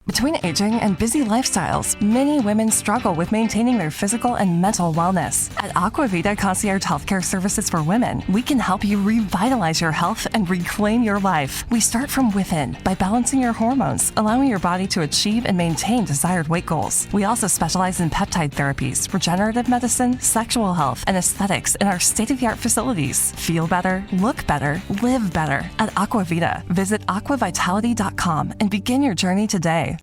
Between aging and busy lifestyles, many women struggle with maintaining their physical and mental wellness. At Aquavita Concierge Healthcare Services for Women, we can help you revitalize your health and reclaim your life. We start from within by balancing your hormones, allowing your body to achieve and maintain desired weight goals. We also specialize in peptide therapies, regenerative medicine, sexual health, and aesthetics in our state-of-the-art facilities. Feel better, look better, live better at Aquavita. Visit aquavitality.com and begin your journey today.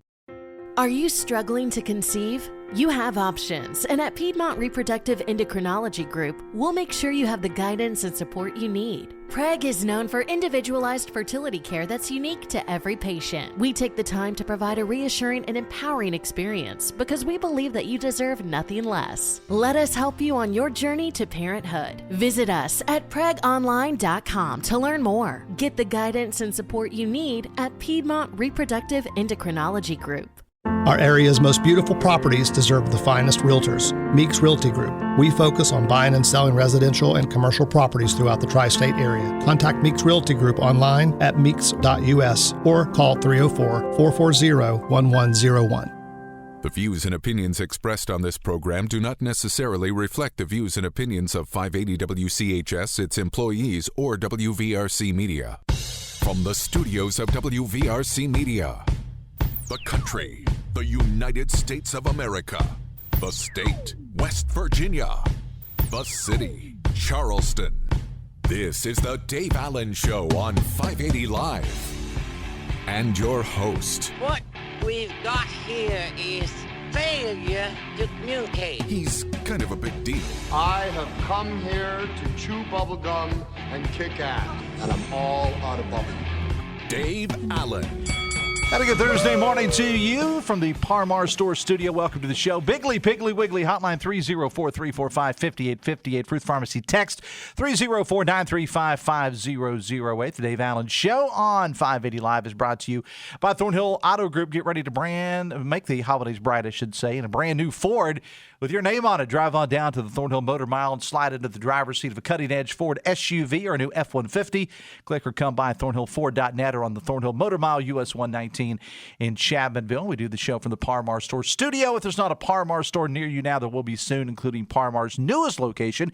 Are you struggling to conceive? You have options, and at Piedmont Reproductive Endocrinology Group, we'll make sure you have the guidance and support you need. PREG is known for individualized fertility care that's unique to every patient. We take the time to provide a reassuring and empowering experience because we believe that you deserve nothing less. Let us help you on your journey to parenthood. Visit us at pregonline.com to learn more. Get the guidance and support you need at Piedmont Reproductive Endocrinology Group. Our area's most beautiful properties deserve the finest realtors. Meeks Realty Group. We focus on buying and selling residential and commercial properties throughout the tri-state area. Contact Meeks Realty Group online at meeks.us or call 304-440-1101. The views and opinions expressed on this program do not necessarily reflect the views and opinions of 580 WCHS, its employees, or WVRC Media. From the studios of WVRC Media, the country, the United States of America, the state, West Virginia, the city, Charleston. This is the Dave Allen Show on 580 Live. And your host. What we've got here is failure to communicate. He's kind of a big deal. I have come here to chew bubblegum and kick ass, and I'm all out of bubblegum. Dave Allen. Have a good Thursday morning to you from the Parmar Store Studio. Welcome to the show. Biggly, Piggly, Wiggly, hotline 304-345-5858. Fruth Pharmacy text 304-935-5008. The Dave Allen Show on 580 Live is brought to you by Thornhill Auto Group. Get ready to make the holidays bright, I should say, in a brand new Ford with your name on it. Drive on down to the Thornhill Motor Mile and slide into the driver's seat of a cutting-edge Ford SUV or a new F-150. Click or come by thornhillford.net or on the Thornhill Motor Mile, US 119 in Chapmanville. We do the show from the Parmar Store Studio. If there's not a Parmar store near you now, there will be soon, including Parmar's newest location,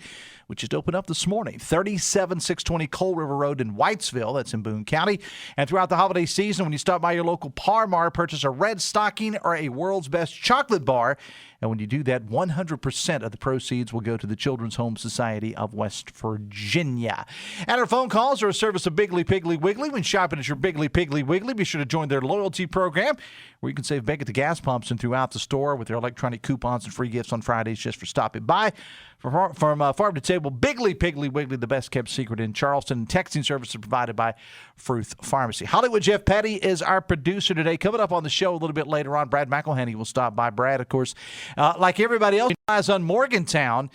which just opened up this morning, 37620 Coal River Road in Whitesville. That's in Boone County. And throughout the holiday season, when you stop by your local Parmar, purchase a red stocking or a World's Best chocolate bar. And when you do that, 100% of the proceeds will go to the Children's Home Society of West Virginia. And our phone calls are a service of Biggly Piggly Wiggly. When shopping at your Biggly Piggly Wiggly, be sure to join their loyalty program where you can save big at the gas pumps and throughout the store with their electronic coupons and free gifts on Fridays just for stopping by. From farm to table, Biggly Piggly Wiggly, the best kept secret in Charleston. Texting services provided by Fruth Pharmacy. Hollywood Jeff Petty is our producer today. Coming up on the show a little bit later on, Brad McElhinny will stop by. Brad, of course, like everybody else, eyes on Morgantown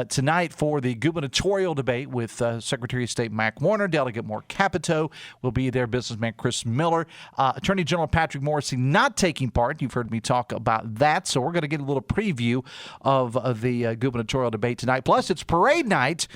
tonight for the gubernatorial debate with Secretary of State Mac Warner. Delegate Mark Capito will be there. Businessman Chris Miller. Attorney General Patrick Morrisey not taking part. You've heard me talk about that. So we're going to get a little preview of the gubernatorial debate tonight. Plus, it's parade night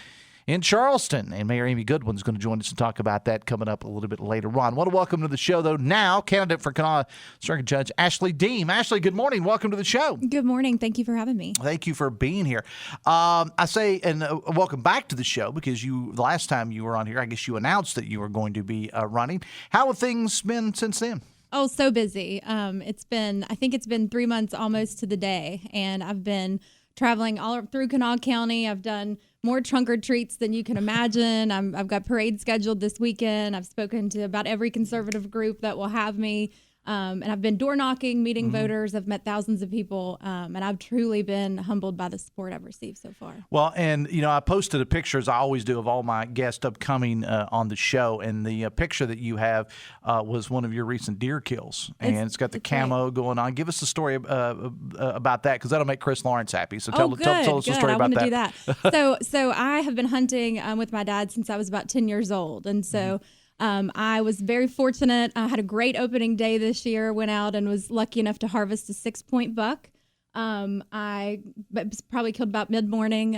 in Charleston, and Mayor Amy Goodwin is going to join us and talk about that coming up a little bit later on. I want to welcome to the show, though, now candidate for Kanawha Circuit Judge Ashley Deem. Ashley, good morning. Welcome to the show. Good morning. Thank you for having me. Thank you for being here. I say, and welcome back to the show, because the last time you were on here, I guess you announced that you were going to be running. How have things been since then? Oh, so busy. I think it's been 3 months almost to the day, and I've been traveling all through Kanawha County. I've done more trunk or treats than you can imagine. I've got parades scheduled this weekend. I've spoken to about every conservative group that will have me. And I've been door knocking, meeting voters. I've met thousands of people, and I've truly been humbled by the support I've received so far. Well, and I posted a picture, as I always do, of all my guests upcoming on the show, and the picture that you have was one of your recent deer kills, and it's got the camo going on. Give us the story about that, because that'll make Chris Lawrence happy. So tell us the story about that. I want to do that. So I have been hunting with my dad since I was about 10 years old, and so. I was very fortunate. I had a great opening day this year, went out and was lucky enough to harvest a 6-point buck. I probably killed about mid-morning.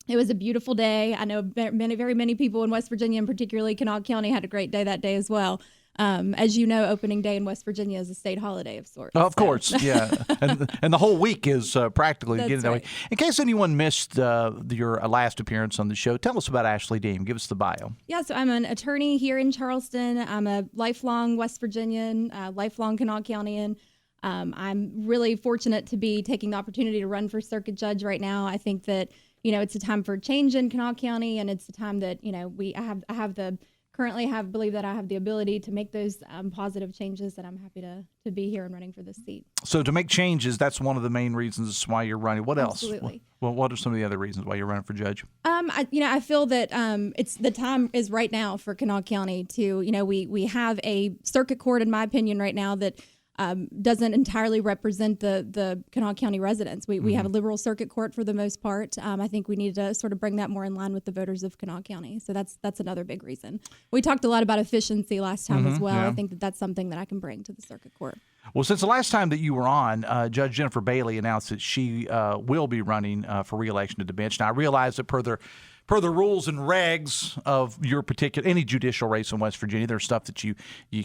It was a beautiful day. I know very many people in West Virginia, and particularly Kanawha County, had a great day that day as well. As you know, opening day in West Virginia is a state holiday of sorts. Of course, yeah. and the whole week is practically getting that way. In case anyone missed your last appearance on the show, tell us about Ashley Deem. Give us the bio. Yeah, so I'm an attorney here in Charleston. I'm a lifelong West Virginian, lifelong Kanawha Countyan. I'm really fortunate to be taking the opportunity to run for circuit judge right now. I think that, it's a time for change in Kanawha County, and it's a time that, believe that I have the ability to make those positive changes, and I'm happy to be here and running for this seat. So to make changes, that's one of the main reasons why you're running. What else? Absolutely. Well, what are some of the other reasons why you're running for judge? I feel that it's the time is right now for Kanawha County to, we have a circuit court, in my opinion, right now that doesn't entirely represent the Kanawha County residents. We have a liberal circuit court for the most part. I think we need to sort of bring that more in line with the voters of Kanawha County. So that's another big reason. We talked a lot about efficiency last time as well. Yeah. I think that that's something that I can bring to the circuit court. Well, since the last time that you were on, Judge Jennifer Bailey announced that she will be running for re-election to the bench. Now, I realize that per the rules and regs of your particular any judicial race in West Virginia, there's stuff that you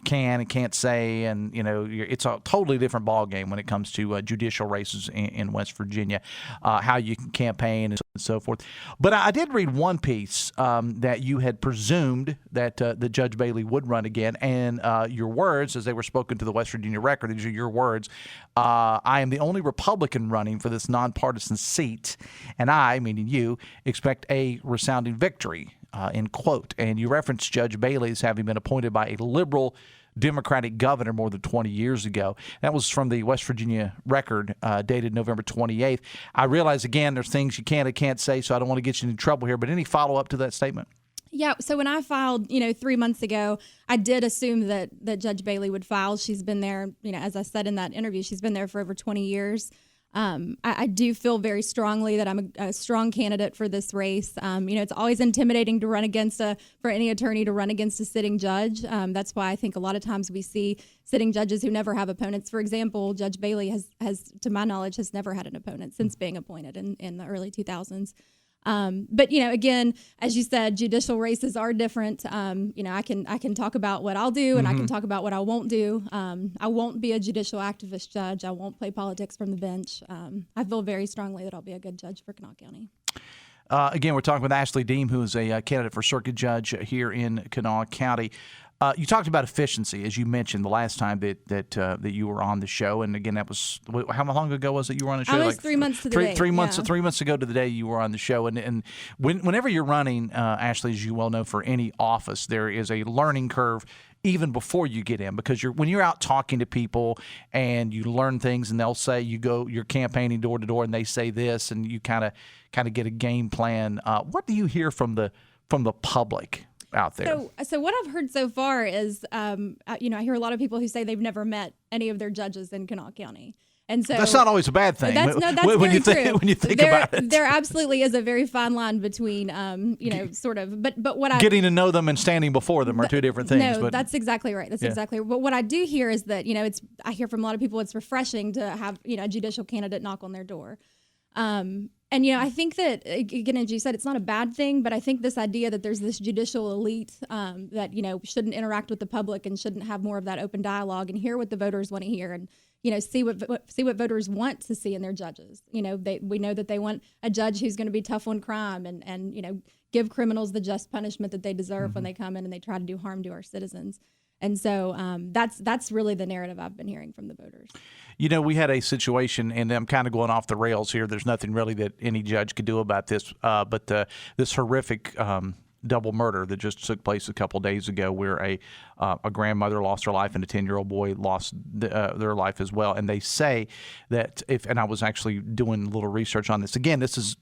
can and can't say, and it's a totally different ball game when it comes to judicial races in West Virginia, how you can campaign and so forth. But I did read one piece that you had presumed that the Judge Bailey would run again, and your words, as they were spoken to the West Virginia Record, these are your words. I am the only Republican running for this nonpartisan seat, and I, meaning you, expect a resounding victory, end quote. And you referenced Judge Bailey as having been appointed by a liberal Democratic governor more than 20 years ago. That was from the West Virginia Record, dated November 28th. I realize, again, there's things you can and can't say, so I don't want to get you in trouble here, but any follow-up to that statement? Yeah, so when I filed, 3 months ago, I did assume that Judge Bailey would file. She's been there, as I said in that interview, she's been there for over 20 years. I do feel very strongly that I'm a strong candidate for this race. It's always intimidating to run against for any attorney to run against a sitting judge. That's why I think a lot of times we see sitting judges who never have opponents. For example, Judge Bailey has, to my knowledge, has never had an opponent since being appointed in the early 2000s. But again, as you said, judicial races are different. I can talk about what I'll do, and I can talk about what I won't do. I won't be a judicial activist judge. I won't play politics from the bench. I feel very strongly that I'll be a good judge for Kanawha County. Again, we're talking with Ashley Deem, who is a candidate for circuit judge here in Kanawha County. You talked about efficiency, as you mentioned the last time that you were on the show, and again, that was how long ago was it you were on the show? I was 3 months to the day. 3 months, yeah. 3 months ago to the day you were on the show, and whenever you're running, Ashley, as you well know, for any office, there is a learning curve even before you get in, because when you're out talking to people and you learn things, and they'll say you're campaigning door to door, and they say this, and you kind of get a game plan. What do you hear from the public out there? So what I've heard so far is, I hear a lot of people who say they've never met any of their judges in Kanawha County. And so that's not always a bad thing. That's when very true. When you think about it, there absolutely is a very fine line between, sort of. But what getting to know them and standing before them are two different things. No, that's exactly right. That's exactly. But what I do hear is that I hear from a lot of people it's refreshing to have a judicial candidate knock on their door. I think that, again, as you said, it's not a bad thing, but I think this idea that there's this judicial elite that, shouldn't interact with the public and shouldn't have more of that open dialogue and hear what the voters want to hear and, see what voters want to see in their judges. We know that they want a judge who's going to be tough on crime and give criminals the just punishment that they deserve when they come in and they try to do harm to our citizens. And so that's really the narrative I've been hearing from the voters. We had a situation, and I'm kind of going off the rails here. There's nothing really that any judge could do about this, but this horrific double murder that just took place a couple days ago, where a grandmother lost her life and a 10-year-old boy lost their life as well. And they say that and I was actually doing a little research on this. Again, this is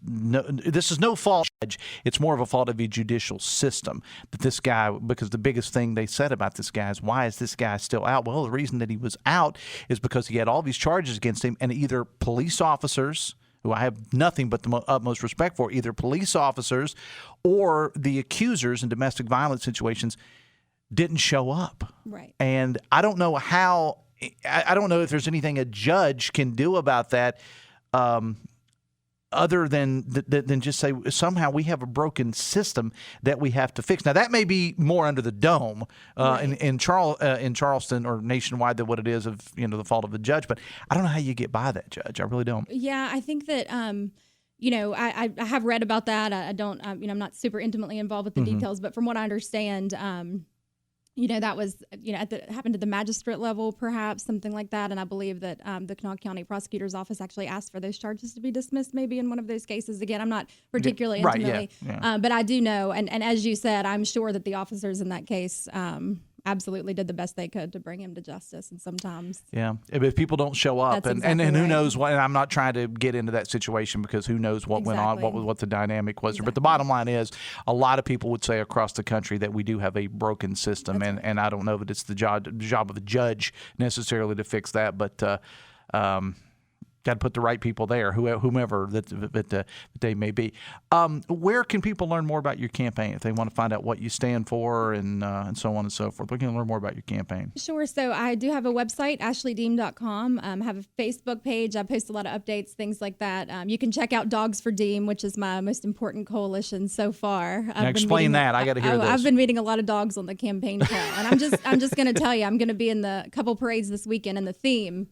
no fault. It's more of a fault of the judicial system. But this guy, because the biggest thing they said about this guy is, why is this guy still out? Well, the reason that he was out is because he had all these charges against him, and either police officers, who I have nothing but the utmost respect for, either police officers or the accusers in domestic violence situations didn't show up. Right. And I don't know I don't know if there's anything a judge can do about that, other than just say somehow we have a broken system that we have to fix. Now that may be more under the dome in Charleston or nationwide than what it is of the fault of the judge. But I don't know how you get by that, Judge. I really don't. Yeah, I think that I have read about that. I don't I'm not super intimately involved with the details, but from what I understand, that was, happened at the magistrate level, perhaps, something like that. And I believe that the Kanawha County Prosecutor's Office actually asked for those charges to be dismissed maybe in one of those cases. Again, I'm not particularly intimately, but I do know. And as you said, I'm sure that the officers in that case absolutely did the best they could to bring him to justice. And sometimes, if people don't show up, That's and exactly who right. knows what, and I'm not trying to get into that situation because who knows what went on, what the dynamic was. But the bottom line is, a lot of people would say across the country that we do have a broken system, and I don't know that it's the job of the judge necessarily to fix that, but got to put the right people there, whomever that they may be. Where can people learn more about your campaign if they want to find out what you stand for and so on and so forth? We can learn more about your campaign. Sure. So I do have a website, ashleydeem.com. I have a Facebook page. I post a lot of updates, things like that. You can check out Dogs for Deem, which is my most important coalition so far. Now explain that. I got to hear this. I've been meeting a lot of dogs on the campaign trail, and I'm just going to tell you, I'm going to be in the couple parades this weekend, and the theme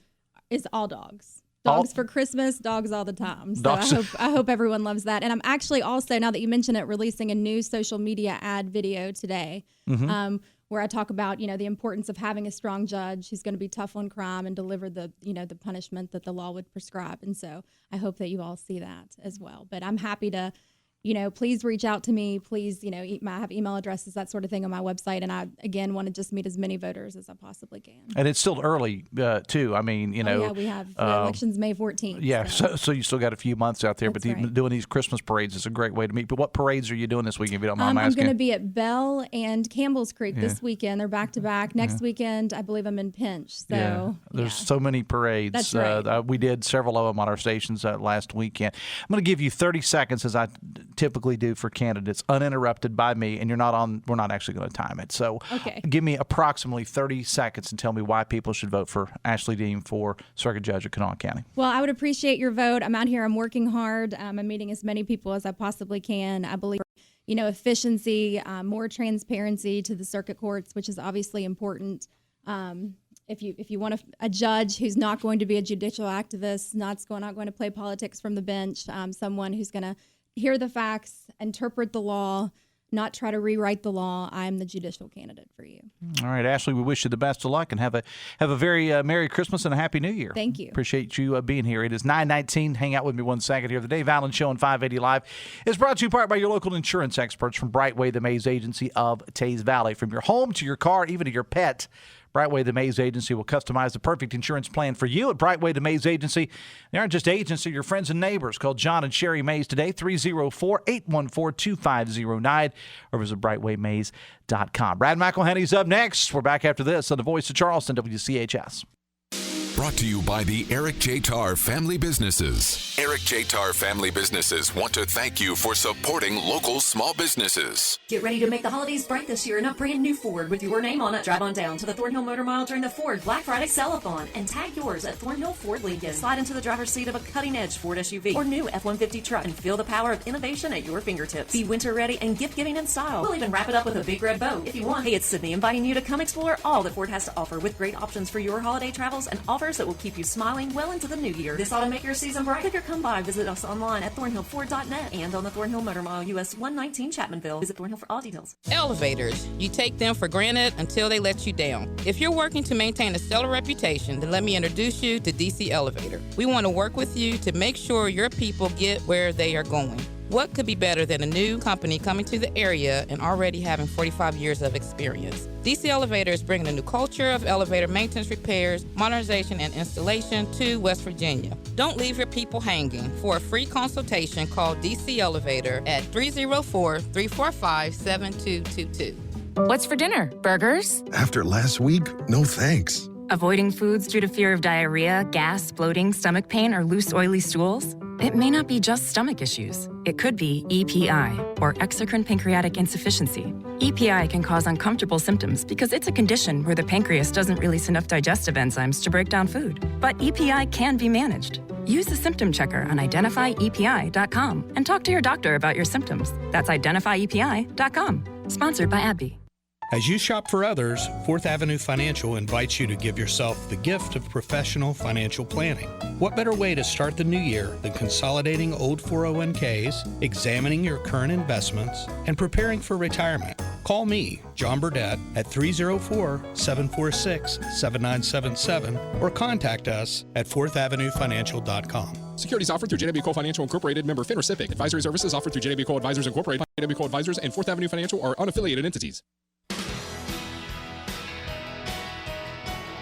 is all dogs. Dogs for Christmas, dogs all the time. So I hope everyone loves that. And I'm actually also, now that you mention it, releasing a new social media ad video today where I talk about, the importance of having a strong judge who's going to be tough on crime and deliver the punishment that the law would prescribe. And so I hope that you all see that as well. But I'm happy to, please reach out to me. Please, I have email addresses, that sort of thing on my website. And I, again, want to just meet as many voters as I possibly can. And it's still early, too. I mean, we have the elections May 14th. Yeah, so you still got a few months out there. That's but doing these Christmas parades is a great way to meet. But what parades are you doing this weekend, if you don't mind I'm asking? going to be at Bell and Campbell's Creek this weekend. They're back to back. Next weekend, I believe I'm in Pinch. So there's so many parades. That's right. We did several of them on our stations last weekend. I'm going to give you 30 seconds, as I typically do for candidates, uninterrupted by me, and we're not actually going to time it. So give me approximately 30 seconds and tell me why people should vote for Ashley Deem for Circuit Judge of Kanawha County. Well, I would appreciate your vote. I'm out here. I'm working hard. I'm meeting as many people as I possibly can. I believe, efficiency, more transparency to the circuit courts, which is obviously important. If you want a judge who's not going to be a judicial activist, not going to play politics from the bench, someone who's going to hear the facts, interpret the law, not try to rewrite the law, I'm the judicial candidate for you. All right, Ashley, we wish you the best of luck and have a very Merry Christmas and a Happy New Year. Thank you. Appreciate you being here. It is 9:19. Hang out with me 1 second here. The Dave Allen Show on 580 Live is brought to you in part by your local insurance experts from Brightway, the Maze Agency of Taze Valley. From your home to your car, even to your pet, Brightway, the Maze Agency will customize the perfect insurance plan for you. At Brightway, the Maze Agency, they aren't just agents, they're your friends and neighbors. Call John and Sherry Maze today, 304-814-2509, or visit brightwaymaze.com. Brad McElhinny's up next. We're back after this on the Voice of Charleston, WCHS. Brought to you by the Eric J. Tarr Family Businesses. Eric J. Tarr Family Businesses want to thank you for supporting local small businesses. Get ready to make the holidays bright this year in a brand new Ford with your name on it. Drive on down to the Thornhill Motor Mile during the Ford Black Friday Sell-A-thon and tag yours at Thornhill Ford Lincoln. Slide into the driver's seat of a cutting-edge Ford SUV or new F-150 truck and feel the power of innovation at your fingertips. Be winter ready and gift-giving in style. We'll even wrap it up with a big red bow if you want. Hey, it's Sydney inviting you to come explore all that Ford has to offer with great options for your holiday travels and offers that will keep you smiling well into the new year. This ought to make your season bright. Click or come by. Visit us online at thornhillford.net and on the Thornhill Motor Mile, US 119 Chapmanville. Visit Thornhill for all details. Elevators. You take them for granted until they let you down. If you're working to maintain a stellar reputation, then let me introduce you to DC Elevator. We want to work with you to make sure your people get where they are going. What could be better than a new company coming to the area and already having 45 years of experience? DC Elevator is bringing a new culture of elevator maintenance, repairs, modernization, and installation to West Virginia. Don't leave your people hanging. For a free consultation, call DC Elevator at 304-345-7222. What's for dinner? Burgers? After last week, no thanks. Avoiding foods due to fear of diarrhea, gas, bloating, stomach pain, or loose, oily stools? It may not be just stomach issues. It could be EPI, or exocrine pancreatic insufficiency. EPI can cause uncomfortable symptoms because it's a condition where the pancreas doesn't release enough digestive enzymes to break down food. But EPI can be managed. Use the symptom checker on identifyepi.com and talk to your doctor about your symptoms. That's identifyepi.com. Sponsored by AbbVie. As you shop for others, 4th Avenue Financial invites you to give yourself the gift of professional financial planning. What better way to start the new year than consolidating old 401ks, examining your current investments, and preparing for retirement? Call me, John Burdett, at 304-746-7977 or contact us at 4thavenuefinancial.com. Securities offered through JW Cole Financial Incorporated, member FINRA SIPC. Advisory services offered through JW Cole Advisors Incorporated. JW Cole Advisors and 4th Avenue Financial are unaffiliated entities.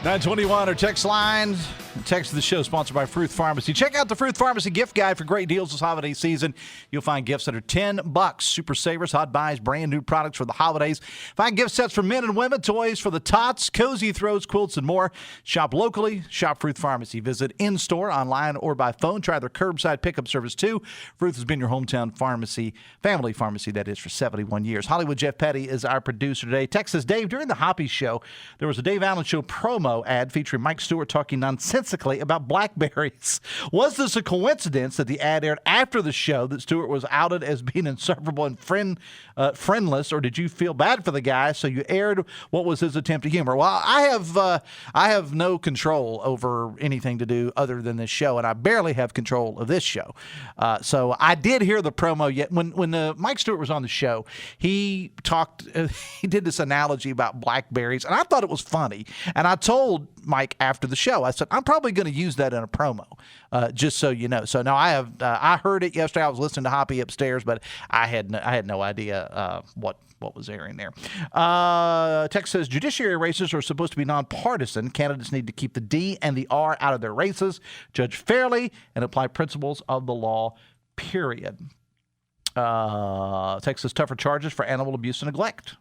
921 or text line. Text to the show sponsored by Fruth Pharmacy. Check out the Fruth Pharmacy gift guide for great deals this holiday season. You'll find gifts that are $10. Super savers, hot buys, brand new products for the holidays. Find gift sets for men and women, toys for the tots, cozy throws, quilts, and more. Shop locally. Shop Fruth Pharmacy. Visit in-store, online, or by phone. Try their curbside pickup service, too. Fruth has been your hometown pharmacy, family pharmacy, that is, for 71 years. Hollywood Jeff Petty is our producer today. Text says, Dave, during the Hoppy Show, there was a Dave Allen Show promo ad featuring Mike Stewart talking nonsensically about blackberries. Was this a coincidence that the ad aired after the show that Stewart was outed as being insufferable and friendless, or did you feel bad for the guy so you aired what was his attempt at humor? Well, I have no control over anything to do other than this show, and I barely have control of this show. So I did hear the promo. Yet when Mike Stewart was on the show, he talked. He did this analogy about blackberries, and I thought it was funny. And I told Mike after the show, I said, I'm probably going to use that in a promo, just so you know. So no, I heard it yesterday. I was listening to Hoppy upstairs, but I had no idea what was airing there. Text says, judiciary races are supposed to be nonpartisan. Candidates need to keep the D and the R out of their races, judge fairly, and apply principles of the law, period. Text says, tougher charges for animal abuse and neglect? ?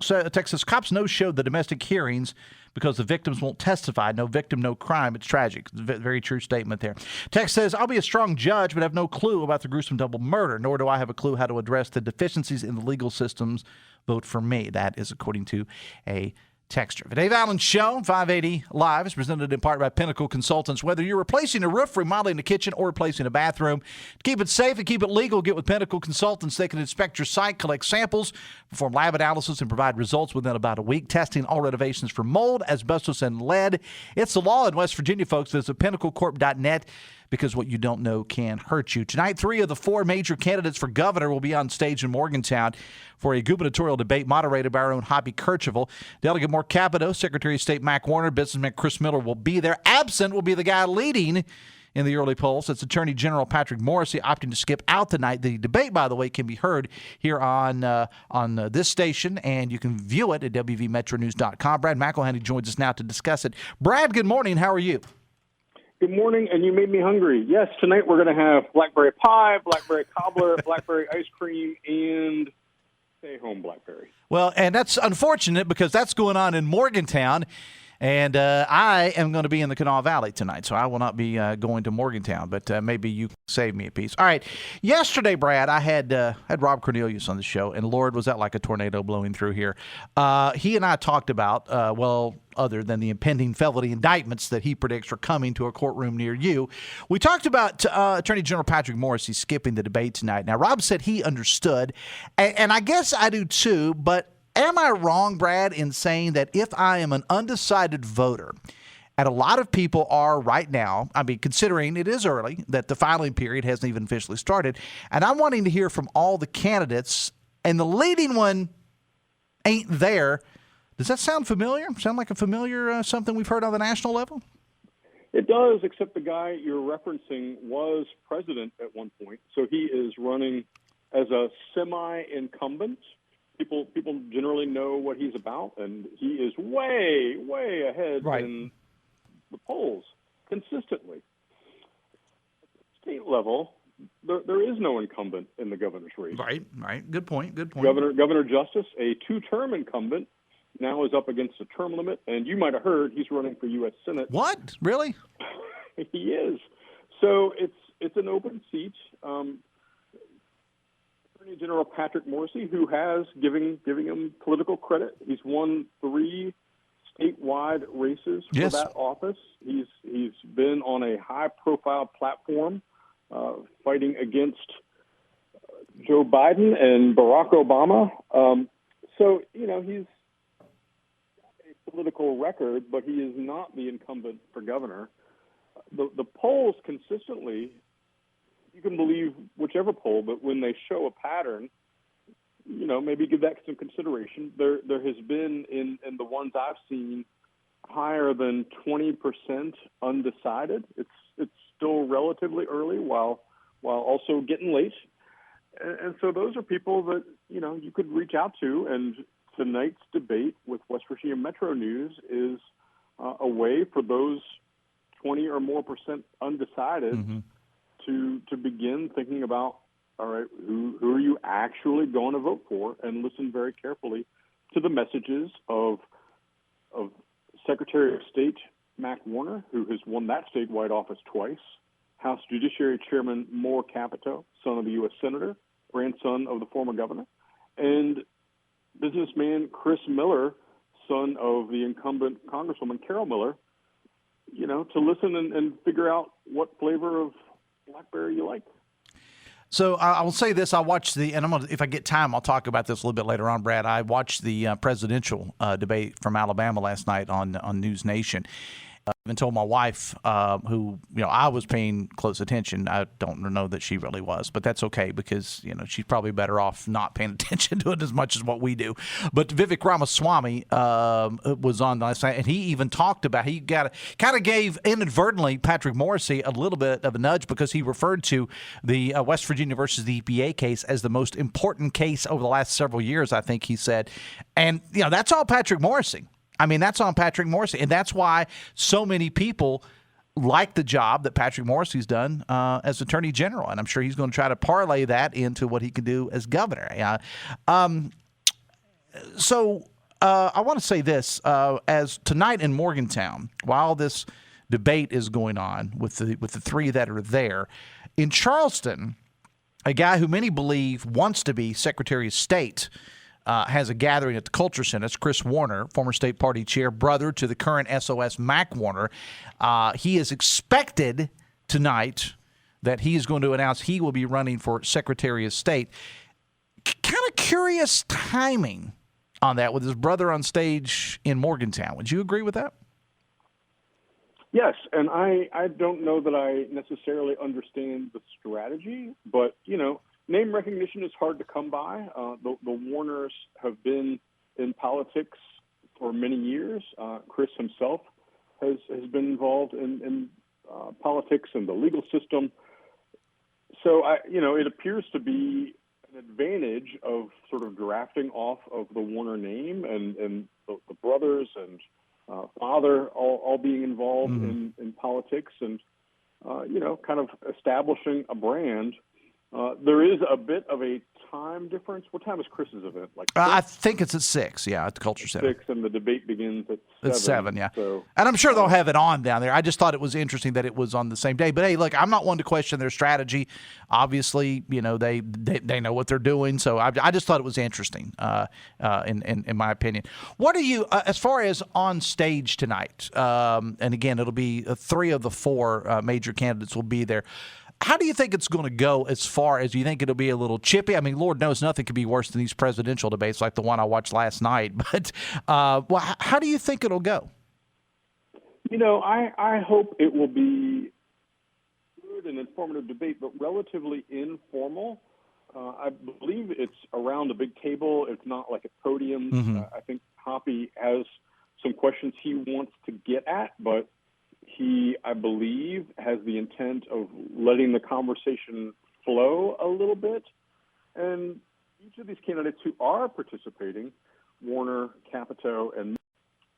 So Texas cops no-showed the domestic hearings because the victims won't testify. No victim, no crime. It's tragic. It's a very true statement there. Text says, I'll be a strong judge, but have no clue about the gruesome double murder, nor do I have a clue how to address the deficiencies in the legal systems. Vote for me. That is according to a texture. The Dave Allen Show, 580 Live, is presented in part by Pinnacle Consultants. Whether you're replacing a roof, remodeling a kitchen, or replacing a bathroom, to keep it safe and keep it legal, get with Pinnacle Consultants. They can inspect your site, collect samples, perform lab analysis, and provide results within about a week, testing all renovations for mold, asbestos, and lead. It's the law in West Virginia, folks. Visit pinnaclecorp.net. Because what you don't know can hurt you. Tonight, 3 of the 4 major candidates for governor will be on stage in Morgantown for a gubernatorial debate moderated by our own Hoppy Kercheval. Delegate Mark Capito, Secretary of State Mac Warner, businessman Chris Miller will be there. Absent will be the guy leading in the early polls. It's Attorney General Patrick Morrissey, opting to skip out tonight. The debate, by the way, can be heard here on this station, and you can view it at wvmetronews.com. Brad McElhinny joins us now to discuss it. Brad, good morning. How are you? Good morning, and you made me hungry. Yes, tonight we're going to have blackberry pie, blackberry cobbler, blackberry ice cream, and stay-home blackberry. Well, and that's unfortunate because that's going on in Morgantown, and I am going to be in the Kanawha Valley tonight, so I will not be going to Morgantown, but maybe you can save me a piece. All right. Yesterday, Brad, I had Rob Cornelius on the show, and Lord, was that like a tornado blowing through here. He and I talked about, other than the impending felony indictments that he predicts are coming to a courtroom near you. We talked about Attorney General Patrick Morrissey skipping the debate tonight. Now, Rob said he understood, and I guess I do too, but am I wrong, Brad, in saying that if I am an undecided voter, and a lot of people are right now, I mean, considering it is early, that the filing period hasn't even officially started, and I'm wanting to hear from all the candidates, and the leading one ain't there. Does that sound familiar? Sound like a familiar something we've heard on the national level? It does, except the guy you're referencing was president at one point, so he is running as a semi-incumbent. People generally know what he's about, and he is way, way ahead in the polls consistently. At the state level, there is no incumbent in the governor's race. Right. Good point. Governor Justice, a 2-term incumbent, now is up against a term limit, and you might have heard he's running for U.S. Senate. What? Really? He is. So it's an open seat. Attorney General Patrick Morrissey, who has giving him political credit, he's won 3 statewide races for Yes. that office. He's been on a high-profile platform fighting against Joe Biden and Barack Obama. So, he's got a political record, but he is not the incumbent for governor. The polls consistently, you can believe whichever poll, but when they show a pattern, maybe give that some consideration. There has been in the ones I've seen higher than 20% undecided. It's still relatively early while also getting late. And so those are people that, you could reach out to. And tonight's debate with West Virginia Metro News is a way for those 20 or more percent undecided to begin thinking about, all right, who are you actually going to vote for, and listen very carefully to the messages of Secretary of State Mac Warner, who has won that statewide office twice, House Judiciary Chairman Moore Capito, son of the U.S. Senator, grandson of the former governor, and businessman Chris Miller, son of the incumbent Congresswoman Carol Miller, to listen and figure out what flavor of blackberry you like. So I will say this: I watched and if I get time, I'll talk about this a little bit later on, Brad. I watched the presidential debate from Alabama last night on News Nation. I even told my wife, who I was paying close attention. I don't know that she really was, but that's okay because she's probably better off not paying attention to it as much as what we do. But Vivek Ramaswamy was on last night, and he even talked about he kind of gave inadvertently Patrick Morrisey a little bit of a nudge because he referred to the West Virginia versus the EPA case as the most important case over the last several years. I think he said, and that's all Patrick Morrisey. I mean, that's on Patrick Morrisey, and that's why so many people like the job that Patrick Morrisey's done as Attorney General, and I'm sure he's going to try to parlay that into what he can do as governor. So I want to say this: as tonight in Morgantown, while this debate is going on with the three that are there, in Charleston, a guy who many believe wants to be Secretary of State has a gathering at the Culture Center. It's Chris Warner, former state party chair, brother to the current SOS Mac Warner. He is expected tonight that he is going to announce he will be running for Secretary of State. Kind of curious timing on that with his brother on stage in Morgantown. Would you agree with that? Yes, and I don't know that I necessarily understand the strategy, but, name recognition is hard to come by. The Warners have been in politics for many years. Chris himself has been involved in politics and the legal system. So, it appears to be an advantage of sort of drafting off of the Warner name and the brothers and father all being involved in politics and, kind of establishing a brand. There is a bit of a time difference. What time is Chris's event? I think it's at 6, at the Culture Center. 6, and the debate begins at 7. It's 7, yeah. So, and I'm sure they'll have it on down there. I just thought it was interesting that it was on the same day. But, hey, look, I'm not one to question their strategy. Obviously, they know what they're doing. So I just thought it was interesting, in my opinion. What are you, as far as on stage tonight, and, again, it'll be 3 of the 4 major candidates will be there. How do you think it's going to go as far as you think it'll be a little chippy? I mean, Lord knows nothing could be worse than these presidential debates like the one I watched last night. But how do you think it'll go? I hope it will be good and informative debate, but relatively informal. I believe it's around a big table. It's not like a podium. I think Hoppy has some questions he wants to get at, but he, I believe, has the intent of letting the conversation flow a little bit. And each of these candidates who are participating, Warner, Capito, and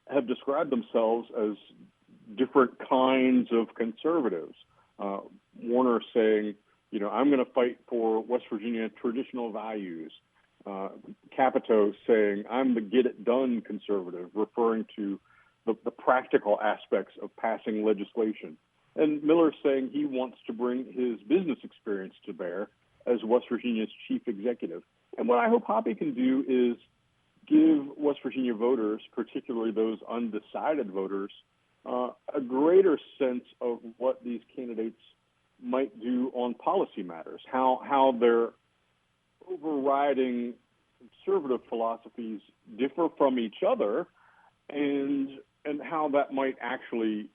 have described themselves as different kinds of conservatives. Warner saying, I'm going to fight for West Virginia traditional values. Capito saying, I'm the get-it-done conservative, referring to the practical aspects of passing legislation. And Miller saying he wants to bring his business experience to bear as West Virginia's chief executive. And what I hope Hoppy can do is give West Virginia voters, particularly those undecided voters, a greater sense of what these candidates might do on policy matters, how their overriding conservative philosophies differ from each other, and how that might actually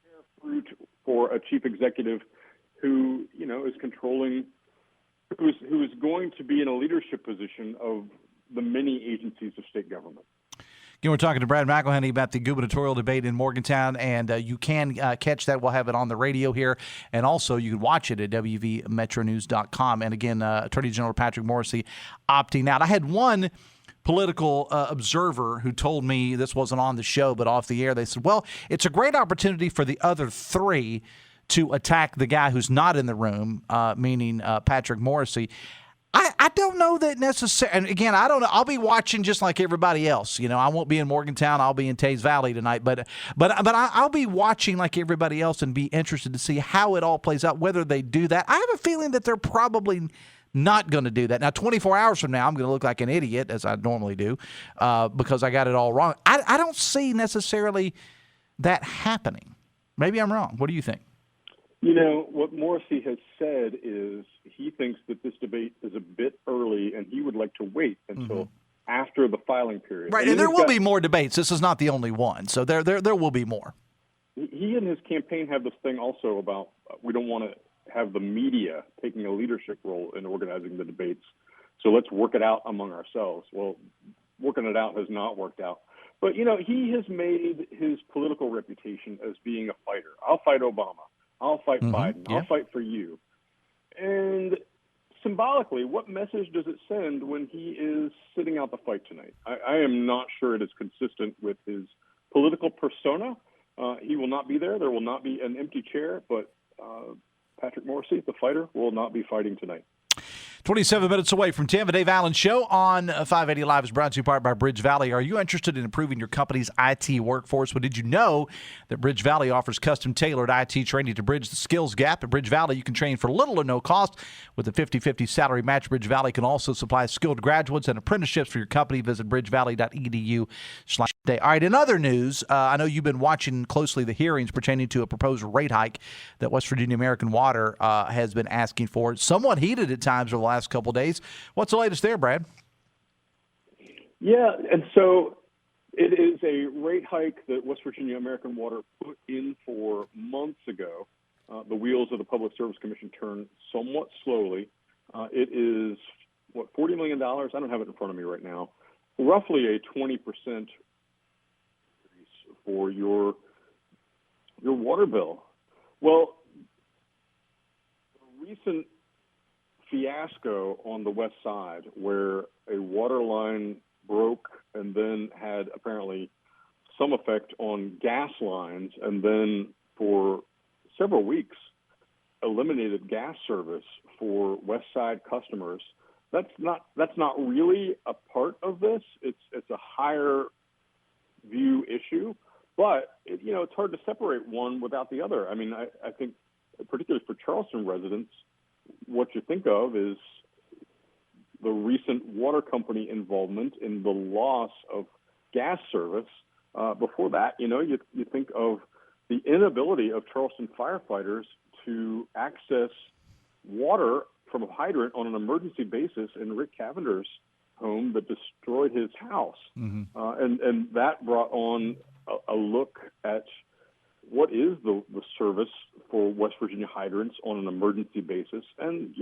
bear fruit for a chief executive who, is controlling, who is going to be in a leadership position of the many agencies of state government. Again, we're talking to Brad McElhinny about the gubernatorial debate in Morgantown, and you can catch that. We'll have it on the radio here, and also you can watch it at wvmetronews.com. And again, Attorney General Patrick Morrisey opting out. I had one political observer who told me, this wasn't on the show but off the air, they said, well, it's a great opportunity for the other three to attack the guy who's not in the room, meaning Patrick Morrisey. I don't know that necessarily. And again, I don't know. I'll be watching just like everybody else. I won't be in Morgantown. I'll be in Tays Valley tonight. But I'll be watching like everybody else and be interested to see how it all plays out, whether they do that. I have a feeling that they're probably not going to do that. Now, 24 hours from now, I'm going to look like an idiot, as I normally do, because I got it all wrong. I don't see necessarily that happening. Maybe I'm wrong. What do you think? What Morrisey has said is he thinks that this debate is a bit early, and he would like to wait until after the filing period. Right, and there will be more debates. This is not the only one, so there will be more. He and his campaign have this thing also about we don't want to have the media taking a leadership role in organizing the debates, so let's work it out among ourselves. Well, working it out has not worked out. But, he has made his political reputation as being a fighter. I'll fight Obama. I'll fight Biden. Yeah. I'll fight for you. And symbolically, what message does it send when he is sitting out the fight tonight? I am not sure it is consistent with his political persona. He will not be there. There will not be an empty chair, but Patrick Morrisey, the fighter, will not be fighting tonight. 27 minutes away from 10. The Dave Allen Show on 580 Live is brought to you part by Bridge Valley. Are you interested in improving your company's IT workforce? Well, did you know that Bridge Valley offers custom-tailored IT training to bridge the skills gap? At Bridge Valley, you can train for little or no cost. With a 50-50 salary match, Bridge Valley can also supply skilled graduates and apprenticeships for your company. Visit bridgevalley.edu/day. All right, in other news, I know you've been watching closely the hearings pertaining to a proposed rate hike that West Virginia American Water has been asking for. Somewhat heated at times over the last couple of days. What's the latest there, Brad? Yeah, and so it is a rate hike that West Virginia American Water put in for months ago. The wheels of the Public Service Commission turn somewhat slowly. It is, $40 million? I don't have it in front of me right now. Roughly a 20% increase for your water bill. Well, the recent fiasco on the west side where a water line broke and then had apparently some effect on gas lines, and then for several weeks eliminated gas service for west side customers. That's not really a part of this. It's a higher view issue, but it's hard to separate one without the other. I mean, I think particularly for Charleston residents, what you think of is the recent water company involvement in the loss of gas service. Before that, you think of the inability of Charleston firefighters to access water from a hydrant on an emergency basis in Rick Cavender's home that destroyed his house. And that brought on a look at what is the service for West Virginia hydrants on an emergency basis. And,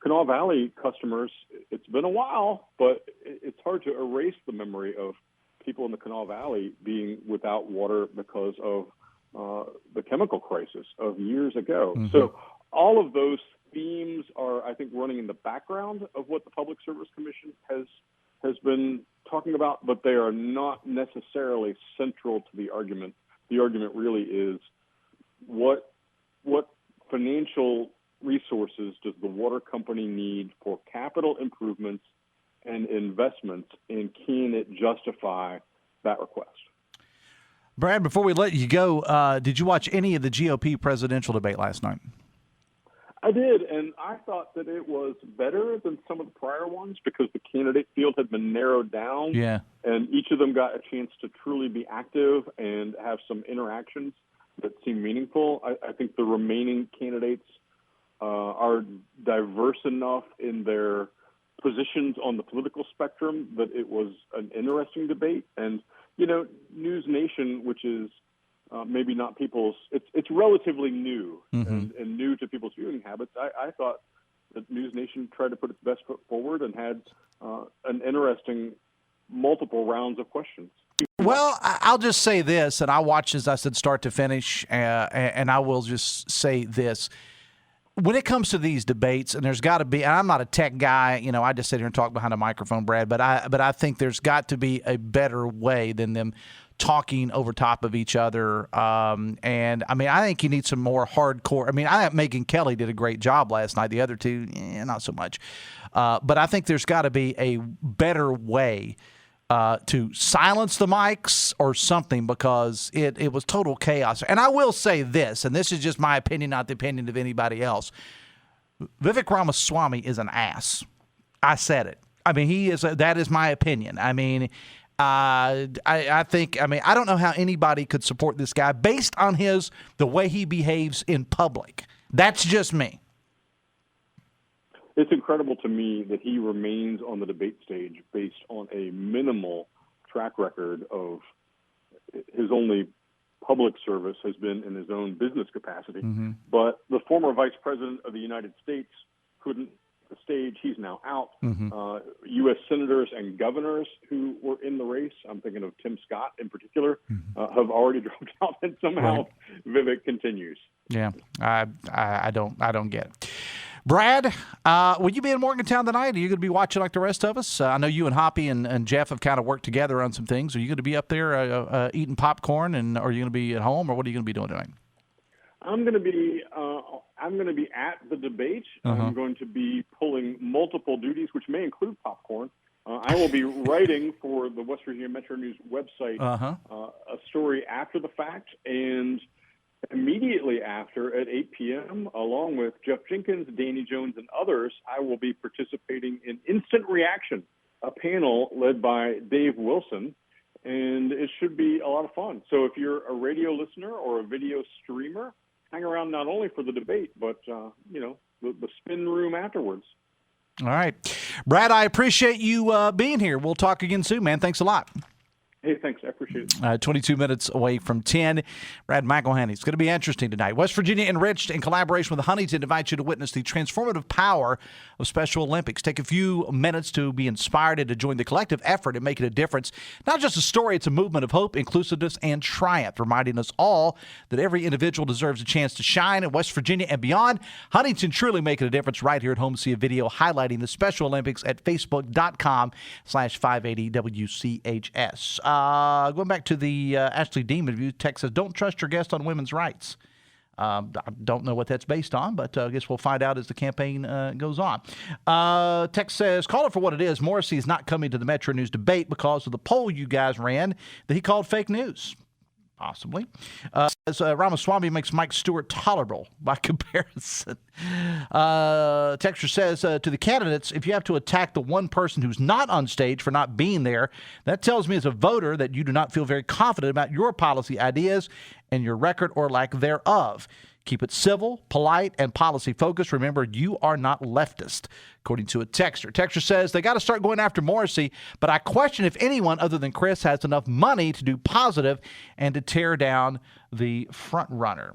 Kanawha Valley customers, it's been a while, but it's hard to erase the memory of people in the Kanawha Valley being without water because of the chemical crisis of years ago. So all of those themes are, I think, running in the background of what the Public Service Commission has been talking about, but they are not necessarily central to the argument. The argument really is what financial resources does the water company need for capital improvements and investments, and can it justify that request? Brad, before we let you go, did you watch any of the GOP presidential debate last night? I did, and I thought that it was better than some of the prior ones because the candidate field had been narrowed down. Yeah. And each of them got a chance to truly be active and have some interactions that seem meaningful. I think the remaining candidates are diverse enough in their positions on the political spectrum that it was an interesting debate. And, News Nation, which is maybe not people's, it's relatively new and new to people's viewing habits. I thought that News Nation tried to put its best foot forward and had an interesting multiple rounds of questions. Well, I'll just say this, and I watched, as I said, start to finish, and I will just say this. When it comes to these debates, and there's got to be, and I'm not a tech guy, I just sit here and talk behind a microphone, Brad, but I think there's got to be a better way than them talking over top of each other. And I think you need some more hardcore. I think Megyn Kelly did a great job last night. The other two, not so much. But I think there's got to be a better way to silence the mics or something, because it was total chaos. And I will say this, and this is just my opinion, not the opinion of anybody else. Vivek Ramaswamy is an ass. I said it. He is. That is my opinion. I think. I don't know how anybody could support this guy based on the way he behaves in public. That's just me. It's incredible to me that he remains on the debate stage based on a minimal track record of his only public service has been in his own business capacity. Mm-hmm. But the former vice president of the United States couldn't the stage. He's now out. Mm-hmm. U.S. senators and governors who were in the race, I'm thinking of Tim Scott in particular, have already dropped out, and somehow Vivek continues. Yeah, I don't get it. Brad, will you be in Morgantown tonight? Are you going to be watching like the rest of us? I know you and Hoppy and Jeff have kind of worked together on some things. Are you going to be up there eating popcorn, and are you going to be at home, or what are you going to be doing tonight? I'm going to be at the debate. I'm going to be pulling multiple duties, which may include popcorn. I will be writing for the West Virginia Metro News website a story after the fact, and immediately after, at 8 p.m., along with Jeff Jenkins, Danny Jones, and others, I will be participating in Instant Reaction, a panel led by Dave Wilson, and it should be a lot of fun. So if you're a radio listener or a video streamer, hang around not only for the debate, but, the spin room afterwards. All right. Brad, I appreciate you being here. We'll talk again soon, man. Thanks a lot. Hey, thanks. I appreciate it. 22 minutes away from 10. Brad McElhinny. It's going to be interesting tonight. West Virginia Enriched, in collaboration with Huntington, invites you to witness the transformative power of Special Olympics. Take a few minutes to be inspired and to join the collective effort in making a difference. Not just a story, it's a movement of hope, inclusiveness, and triumph, reminding us all that every individual deserves a chance to shine in West Virginia and beyond. Huntington truly making a difference right here at home. See a video highlighting the Special Olympics at facebook.com/580WCHS. Going back to the Ashley Deem interview, text says, don't trust your guest on women's rights. I don't know what that's based on, but I guess we'll find out as the campaign goes on. Text says, call it for what it is. Morrissey is not coming to the Metro News debate because of the poll you guys ran that he called fake news. Possibly. Ramaswamy makes Mike Stewart tolerable by comparison. Texture says to the candidates, if you have to attack the one person who's not on stage for not being there, that tells me as a voter that you do not feel very confident about your policy ideas and your record or lack thereof. Keep it civil, polite, and policy-focused. Remember, you are not leftist, according to a texter. Texter says they got to start going after Morrissey, but I question if anyone other than Chris has enough money to do positive and to tear down the front runner.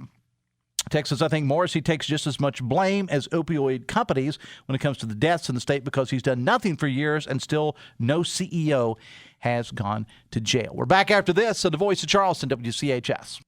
Texas, I think Morrissey takes just as much blame as opioid companies when it comes to the deaths in the state because he's done nothing for years and still no CEO has gone to jail. We're back after this on the Voice of Charleston, WCHS.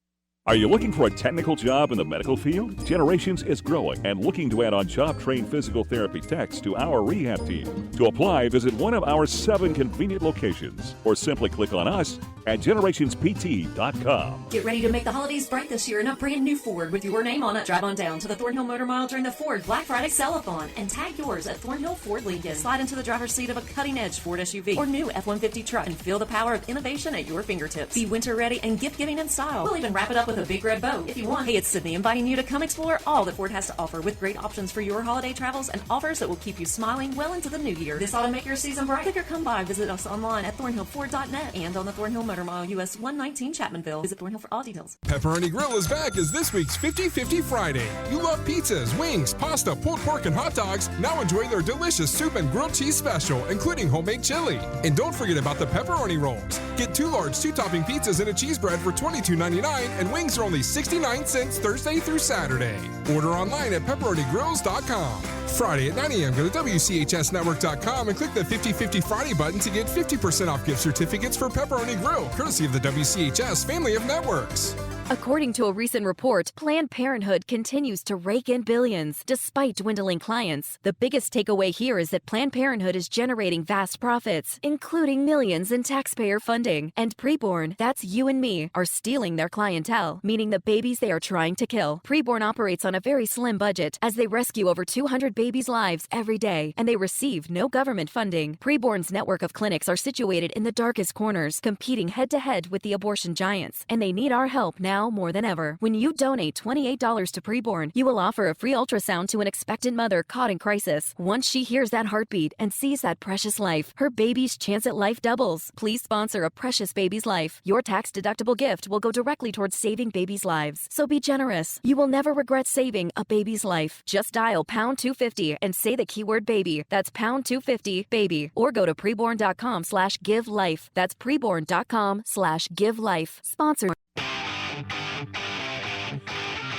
Are you looking for a technical job in the medical field? Generations is growing and looking to add on job-trained physical therapy techs to our rehab team. To apply, visit one of our 7 convenient locations or simply click on us at generationspt.com. Get ready to make the holidays bright this year in a brand new Ford with your name on it. Drive on down to the Thornhill Motor Mile during the Ford Black Friday Sell-a-thon and tag yours at Thornhill Ford Lincoln. Slide into the driver's seat of a cutting-edge Ford SUV or new F-150 truck and feel the power of innovation at your fingertips. Be winter ready and gift-giving in style. We'll even wrap it up with with a big red bow if you want. Hey, it's Sydney inviting you to come explore all that Ford has to offer with great options for your holiday travels and offers that will keep you smiling well into the new year. This ought to make your season bright. Click or come by. Visit us online at thornhillford.net and on the Thornhill Motor Mile, US 119 Chapmanville. Visit Thornhill for all details. Pepperoni Grill is back as this week's 50-50 Friday. You love pizzas, wings, pasta, pulled pork, and hot dogs? Now enjoy their delicious soup and grilled cheese special, including homemade chili. And don't forget about the pepperoni rolls. Get 2 large 2-topping pizzas and a cheese bread for $22.99, and wings are only 69 cents Thursday through Saturday. Order online at pepperonigrills.com. Friday at 9 a.m. Go to WCHSnetwork.com and click the 50-50 Friday button to get 50% off gift certificates for Pepperoni Grill, courtesy of the WCHS family of networks. According to a recent report, Planned Parenthood continues to rake in billions despite dwindling clients. The biggest takeaway here is that Planned Parenthood is generating vast profits, including millions in taxpayer funding. And preborn, that's you and me, are stealing their clientele, meaning the babies they are trying to kill. Preborn operates on a very slim budget as they rescue over 200 babies' lives every day, and they receive no government funding. Preborn's network of clinics are situated in the darkest corners, competing head-to-head with the abortion giants, and they need our help now more than ever. When you donate $28 to Preborn, you will offer a free ultrasound to an expectant mother caught in crisis. Once she hears that heartbeat and sees that precious life, her baby's chance at life doubles. Please sponsor a precious baby's life. Your tax-deductible gift will go directly towards saving babies' lives. So be generous. You will never regret saving a baby's life. Just dial pound 250 and say the keyword baby. That's pound 250 baby. Or go to preborn.com/give life. That's preborn.com/give life. Sponsored.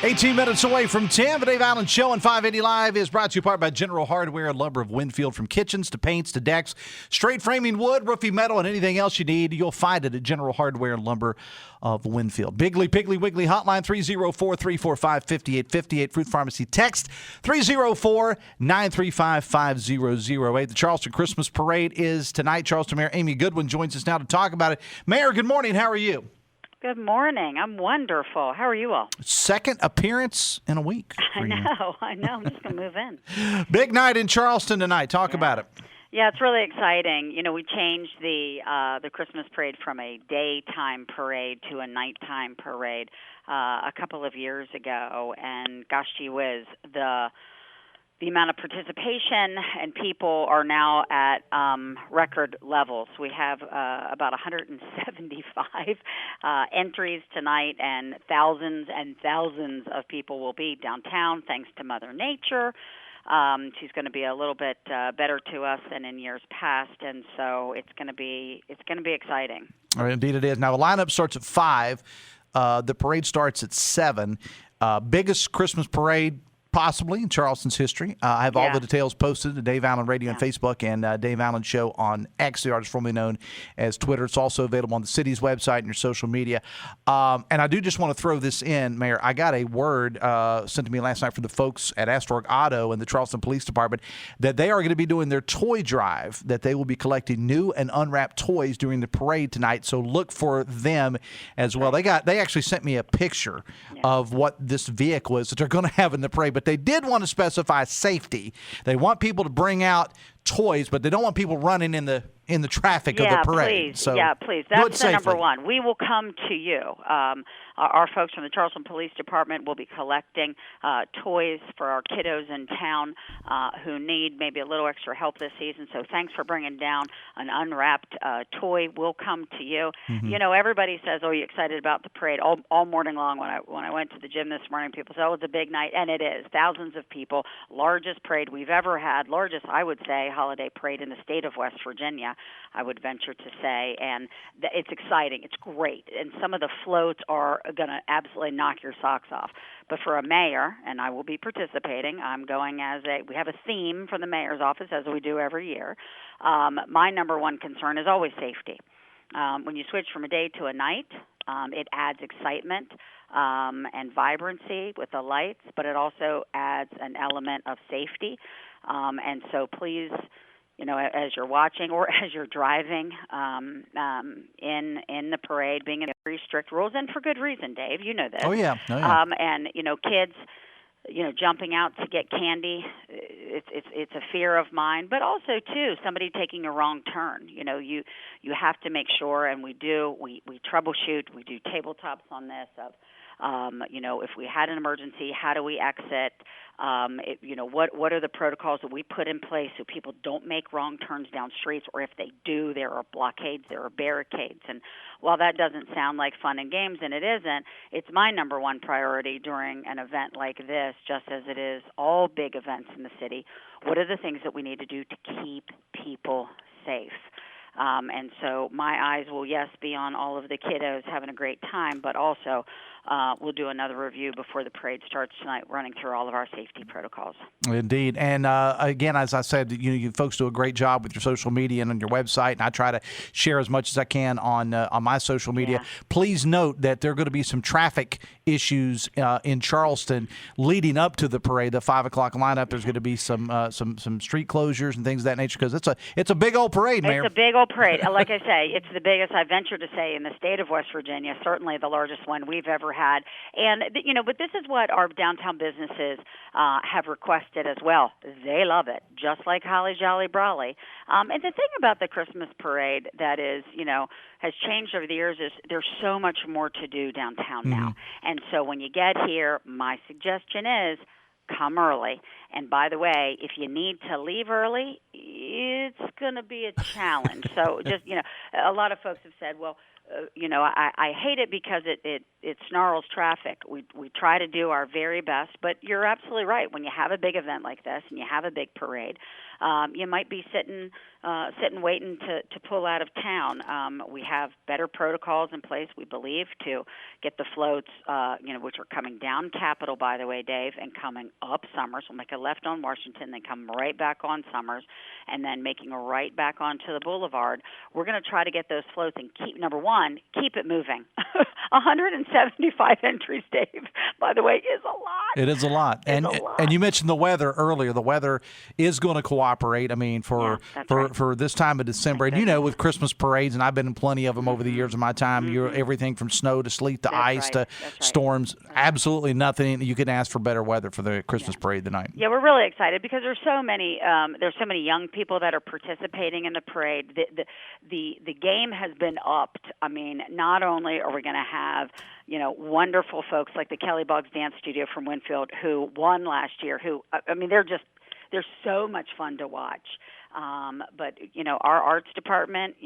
18 minutes away from 10. The Dave Allen Show on 580 Live is brought to you in part by General Hardware and Lumber of Winfield. From kitchens to paints to decks, straight framing wood, roofing metal, and anything else you need, you'll find it at General Hardware and Lumber of Winfield. Bigly, Piggly, Wiggly hotline 304-345-5858. Fruit Pharmacy text 304-935-5008. The Charleston Christmas Parade is tonight. Charleston Mayor Amy Goodwin joins us now to talk about it. Mayor, good morning. How are you? Good morning. I'm wonderful. How are you all? Second appearance in a week. I know. I'm just going to move in. Big night in Charleston tonight. Talk about it. Yeah, it's really exciting. You know, we changed the Christmas parade from a daytime parade to a nighttime parade a couple of years ago, and gosh gee whiz, the amount of participation and people are now at record levels. We have about 175 entries tonight, and thousands of people will be downtown thanks to Mother Nature. She's going to be a little bit better to us than in years past, and so it's going to be exciting. All right, indeed it is. Now the lineup starts at 5. The parade starts at 7. Biggest Christmas parade possibly in Charleston's history. I have all the details posted to Dave Allen Radio on Facebook and Dave Allen Show on X, the artist formerly known as Twitter. It's also available on the city's website and your social media. And I do just want to throw this in, Mayor. I got a word sent to me last night from the folks at Astorg Auto and the Charleston Police Department that they are going to be doing their toy drive, that they will be collecting new and unwrapped toys during the parade tonight. So look for them as well. They actually sent me a picture of what this vehicle is that they're going to have in the parade, but they did want to specify safety. They want people to bring out toys, but they don't want people running in the traffic of the parade. Please. Please. That's the number one. We will come to you. Our folks from the Charleston Police Department will be collecting toys for our kiddos in town who need maybe a little extra help this season. So thanks for bringing down an unwrapped toy. We'll come to you. Mm-hmm. You know, everybody says, "Oh, are you excited about the parade?" All morning long when I went to the gym this morning, people say, "Oh, it's a big night," and it is. Thousands of people, largest parade we've ever had, largest, I would say, holiday parade in the state of West Virginia, I would venture to say, and it's exciting. It's great, and some of the floats are going to absolutely knock your socks off. But for a mayor, and I will be participating, I'm going we have a theme from the mayor's office, as we do every year. My number one concern is always safety. When you switch from a day to a night, it adds excitement and vibrancy with the lights, but it also adds an element of safety. And so please, you know, as you're watching or as you're driving in the parade, being in very strict rules, and for good reason, Dave, you know this. Oh, yeah. And, you know, kids, you know, jumping out to get candy, it's a fear of mine, but also, too, somebody taking a wrong turn. You know, you have to make sure, and we troubleshoot, we do tabletops on this, If we had an emergency, how do we exit? What are the protocols that we put in place so people don't make wrong turns down streets, or if they do, there are blockades, there are barricades. And while that doesn't sound like fun and games, and it isn't, it's my number one priority during an event like this, just as it is all big events in the city. What are the things that we need to do to keep people safe? And so my eyes will, yes, be on all of the kiddos having a great time, but also we'll do another review before the parade starts tonight, running through all of our safety protocols. Indeed. And again, as I said, you folks do a great job with your social media and on your website, and I try to share as much as I can on my social media. Yeah. Please note that there are going to be some traffic issues in Charleston leading up to the parade. The 5 o'clock lineup, there's going to be some street closures and things of that nature, because it's a big old parade, Mayor. It's a big old parade. Like I say, it's the biggest, I venture to say, in the state of West Virginia, certainly the largest one we've ever had. And, but this is what our downtown businesses have requested as well. They love it, just like Holly Jolly Brawley. And the thing about the Christmas parade that is, has changed over the years is there's so much more to do downtown now. And so when you get here, my suggestion is come early. And by the way, if you need to leave early, it's going to be a challenge. So just, a lot of folks have said, well, I hate it because it snarls traffic. We try to do our very best, but you're absolutely right. When you have a big event like this and you have a big parade, you might be sitting waiting to pull out of town. We have better protocols in place, we believe, to get the floats, which are coming down Capitol, by the way, Dave, and coming up Summers. We'll make a left on Washington, then come right back on Summers, and then making a right back onto the Boulevard. We're going to try to get those floats and keep it moving. 175 entries, Dave, by the way, is a lot. It is a lot. And you mentioned the weather earlier. The weather is going to cooperate. I mean, for this time of December, and with Christmas parades, and I've been in plenty of them over the years of my time, you're everything from snow to sleet to ice to storms. Absolutely nothing. You can ask for better weather for the Christmas parade tonight. Yeah, we're really excited because there's so many young people that are participating in the parade. The game has been upped. I mean, not only are we going to have wonderful folks like the Kelly Boggs Dance Studio from Winfield, who won last year, they're so much fun to watch. But our arts department,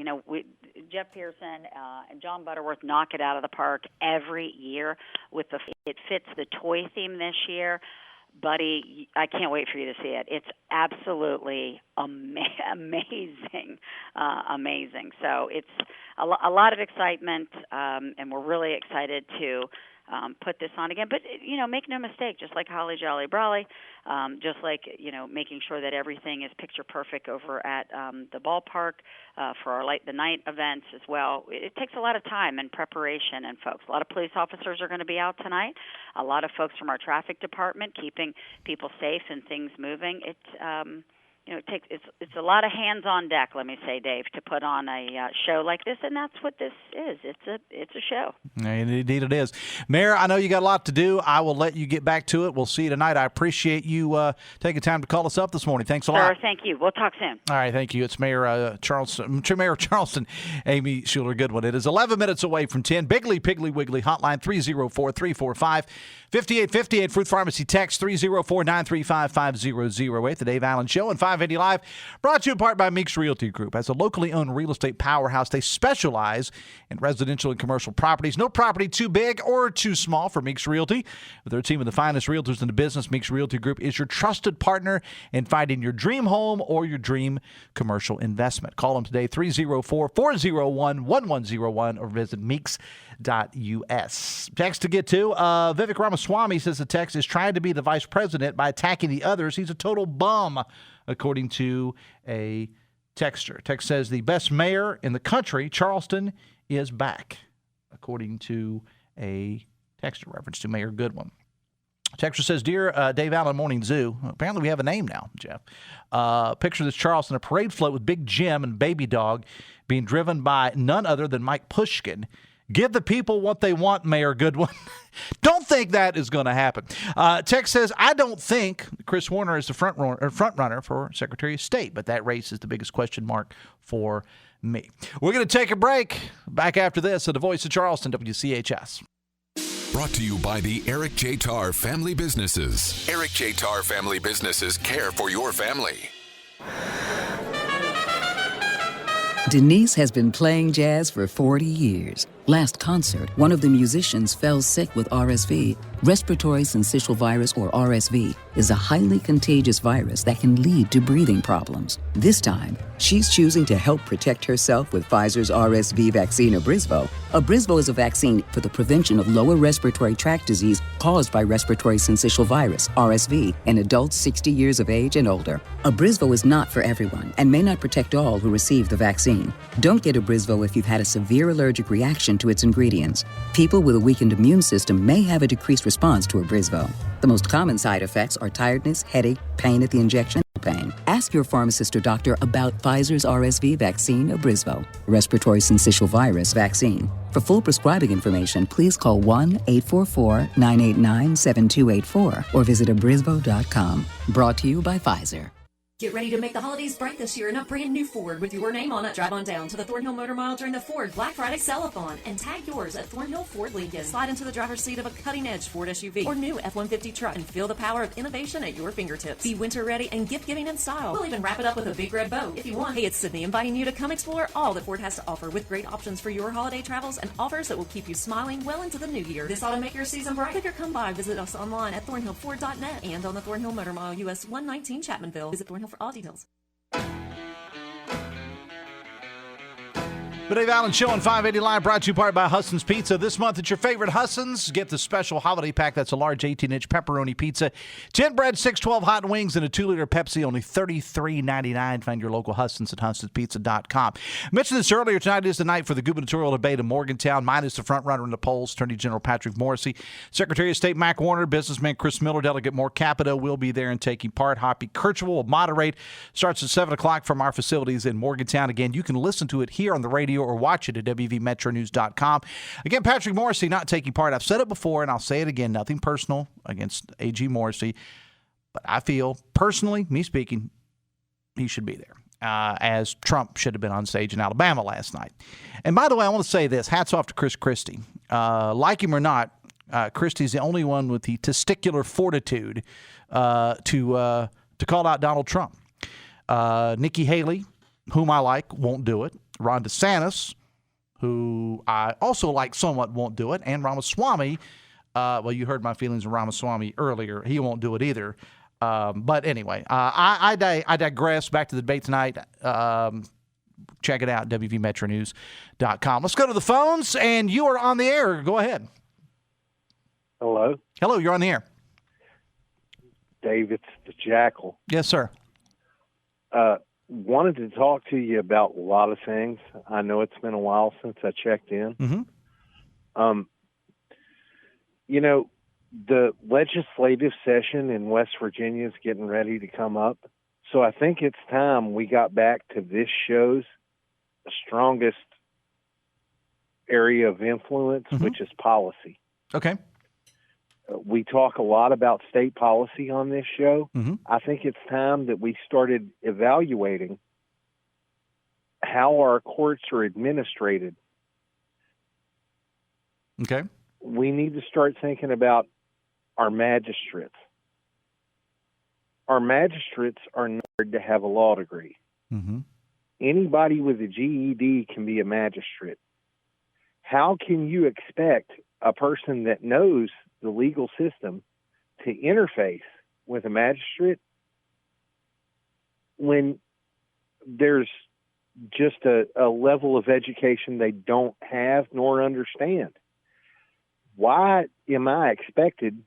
Jeff Pearson and John Butterworth knock it out of the park every year with it fits the toy theme this year. Buddy, I can't wait for you to see it. It's absolutely amazing. So it's a lot of excitement, and we're really excited to put this on again. But, make no mistake, just like Holly Jolly Brawley, just like, making sure that everything is picture perfect over at the ballpark for our Light the Night events as well. It takes a lot of time and preparation, and folks, a lot of police officers are going to be out tonight. A lot of folks from our traffic department keeping people safe and things moving. It's a lot of hands on deck, let me say, Dave, to put on a show like this, and that's what this is. It's a show. Indeed it is. Mayor, I know you got a lot to do. I will let you get back to it. We'll see you tonight. I appreciate you taking time to call us up this morning. Thanks a lot. Sure, thank you. We'll talk soon. All right, thank you. It's Mayor Charleston, Amy Goodwin. It is 11 minutes away from 10. Biggly Piggly Wiggly hotline 304-345-5858. Fruit Pharmacy text 304-935-5008. The Dave Allen Show on 580 Live, brought to you in part by Meeks Realty Group. As a locally owned real estate powerhouse, they specialize in residential and commercial properties. No property too big or too small for Meeks Realty. With their team of the finest realtors in the business, Meeks Realty Group is your trusted partner in finding your dream home or your dream commercial investment. Call them today, 304-401-1101, or visit meeks.us. Text to get to. Vivek Ramaswamy says the text is trying to be the vice president by attacking the others. He's a total bum, according to a texter. Text says the best mayor in the country, Charleston, is back, according to a texter reference to Mayor Goodwin. Texter says, Dear Dave Allen Morning Zoo, apparently we have a name now, Jeff. Picture this Charleston, a parade float with Big Jim and Baby Dog being driven by none other than Mike Pushkin. Give the people what they want, Mayor Goodwin. Don't think that is going to happen. Text says, I don't think Chris Warner is the front runner for Secretary of State, but that race is the biggest question mark for me. We're going to take a break. Back after this at the Voice of Charleston, WCHS. Brought to you by the Eric J. Tarr Family Businesses. Eric J. Tarr Family Businesses care for your family. Denise has been playing jazz for 40 years. Last concert, one of the musicians fell sick with RSV. Respiratory syncytial virus, or RSV, is a highly contagious virus that can lead to breathing problems. This time, she's choosing to help protect herself with Pfizer's RSV vaccine, Abrysvo. Abrysvo is a vaccine for the prevention of lower respiratory tract disease caused by respiratory syncytial virus, RSV, in adults 60 years of age and older. Abrysvo is not for everyone and may not protect all who receive the vaccine. Don't get Abrysvo if you've had a severe allergic reaction to its ingredients. People with a weakened immune system may have a decreased response to Abrysvo. The most common side effects are tiredness, headache, pain at the injection, pain. Ask your pharmacist or doctor about Pfizer's RSV vaccine, Abrysvo, respiratory syncytial virus vaccine. For full prescribing information, please call 1-844-989-7284 or visit abrysvo.com. Brought to you by Pfizer. Get ready to make the holidays bright this year in a brand new Ford with your name on it. Drive on down to the Thornhill Motor Mile during the Ford Black Friday Sell-a-thon and tag yours at Thornhill Ford Lincoln. Slide into the driver's seat of a cutting-edge Ford SUV or new F-150 truck and feel the power of innovation at your fingertips. Be winter ready and gift-giving in style. We'll even wrap it up with a big red bow if you want. Hey, it's Sydney inviting you to come explore all that Ford has to offer with great options for your holiday travels and offers that will keep you smiling well into the new year. This ought to make your season bright. Click or come by. Visit us online at thornhillford.net and on the Thornhill Motor Mile, US 119 Chapmanville. Visit Thornhill for all details. The Dave Allen Show on 580 Live, brought to you part by Husson's Pizza. This month at your favorite Husson's, get the special holiday pack. That's a large 18-inch pepperoni pizza, 10 bread, 612 hot wings, and a 2-liter Pepsi, only $33.99. Find your local Husson's at hussonspizza.com. I mentioned this earlier. Tonight is the night for the gubernatorial debate in Morgantown. Mine is the front runner in the polls, Attorney General Patrick Morrisey. Secretary of State Mac Warner, businessman Chris Miller, Delegate Moore Capito will be there and taking part. Hoppy Kirchwell will moderate. Starts at 7 o'clock from our facilities in Morgantown. Again, you can listen to it here on the radio or watch it at WVMetroNews.com. Again, Patrick Morrisey not taking part. I've said it before, and I'll say it again. Nothing personal against A.G. Morrisey, but I feel, personally, me speaking, he should be there, as Trump should have been on stage in Alabama last night. And by the way, I want to say this. Hats off to Chris Christie. Like him or not, Christie's the only one with the testicular fortitude to call out Donald Trump. Nikki Haley, whom I like, won't do it. Ron DeSantis, who I also like somewhat, won't do it. And Ramaswamy, well, you heard my feelings on Ramaswamy earlier. He won't do it either. But anyway, I digress. Back to the debate tonight. Check it out, WVMetroNews.com. Let's go to the phones, and you are on the air. Go ahead. Hello. Hello, you're on the air. Dave, it's the Jackal. Yes, sir. Wanted to talk to you about a lot of things. I know it's been a while since I checked in. Mm-hmm. You know, the legislative session in West Virginia is getting ready to come up. So I think it's time we got back to this show's strongest area of influence, which is policy. Okay. We talk a lot about state policy on this show. Mm-hmm. I think it's time that we started evaluating how our courts are administrated. Okay. We need to start thinking about our magistrates. Our magistrates are not to have a law degree. Mm-hmm. Anybody with a GED can be a magistrate. How can you expect a person that knows the legal system to interface with a magistrate when there's just a level of education they don't have nor understand? Why am I expected